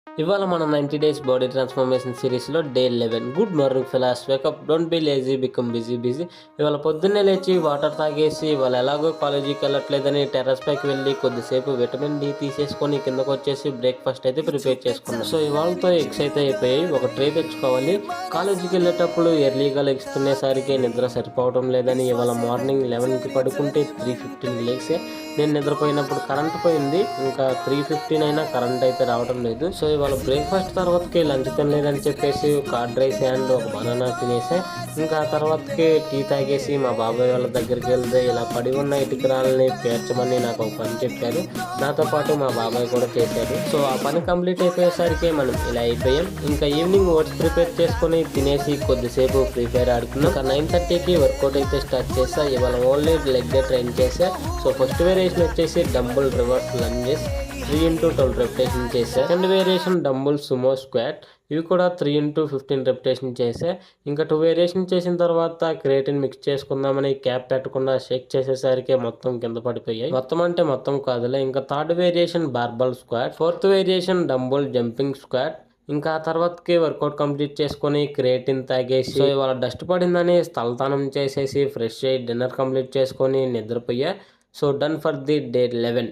ఇవాళ మనం 90 days body transformation సిరీస్లో day 11 good morning fellas wake up don't be lazy become busy. ఇవాళ పొద్దున్నే లేచి వాటర్ తాగేసి ఇవాళ ఎలాగో కాలేజీకి వెళ్ళట్లేదని టెర్రస్ పైకి వెళ్ళి కొద్దిసేపు విటమిన్ డి తీసేసుకొని కిందకు వచ్చేసి బ్రేక్ఫాస్ట్ అయితే ప్రిపేర్ చేసుకున్నాం. సో ఇవాళతో ఎగ్స్ అయితే అయిపోయాయి. ఒక ట్రే తెచ్చుకోవాలి. కాలేజీకి వెళ్ళేటప్పుడు ఎర్లీగా లెగుస్తునేసరికి నిద్ర సరిపోవడం లేదని ఇవాళ మార్నింగ్ 11కి పడుకుంటే 3:15 లేచే నేను నిద్రపోయినప్పుడు కరెంట్ పోయింది. ఇంకా 3:15 అయినా కరెంట్ అయితే రావడం లేదు. సో ఇవాళ బ్రేక్ఫాస్ట్ తర్వాతకి లంచ్ తినలేదని చెప్పేసి కార్డ్ రైస్ అండ్ ఒక బనానా తినేసా. ఇంకా తర్వాతకి టీ తాగేసి మా బాబాయ్ వాళ్ళ దగ్గరికి వెళ్తే ఇలా పడి ఉన్న ఇటుకరాలని పేర్చమని నాకు ఒక పని చెప్పారు. నాతో పాటు మా బాబాయ్ కూడా చేశారు. సో ఆ పని కంప్లీట్ అయిపోయేసరికి మనం ఇలా అయిపోయాం. ఇంకా ఈవినింగ్ ఓట్స్ ప్రిపేర్ చేసుకుని తినేసి కొద్దిసేపు ఫ్రీ ఫైర్ ఆడుకున్నాం. ఇంకా 9:30కి వర్కౌట్ అయితే స్టార్ట్ చేసా. ఇవాళ ఓన్లీ లెగ్ డే ట్రైన్ చేసా. సో ఫస్ట్ వేరియేషన్ వచ్చేసి dumbbell reverse lunges 3x12 reputation చేసా. Second variation dumbbell sumo squat, ఇవి కూడా 3x15 రెప్యుటేషన్ చేసా. ఇంకా 2 వేరియేషన్ చేసిన తర్వాత క్రియేటిన్ మిక్స్ చేసుకుందామని క్యాప్ పెట్టకుండా షేక్ చేసేసరికి మొత్తం కింద పడిపోయాయి. మొత్తం అంటే మొత్తం కాదులే. ఇంకా third variation barbell squat, fourth variation dumbbell jumping squat. ఇంకా తర్వాతకి వర్కౌట్ కంప్లీట్ చేసుకొని క్రియేటిన్ తాగేసి ఇవాళ డస్ట్ పడిందని స్థలతానం చేసేసి ఫ్రెష్ అయ్యి డిన్నర్ కంప్లీట్ చేసుకొని నిద్రపోయా. So done for the day 11.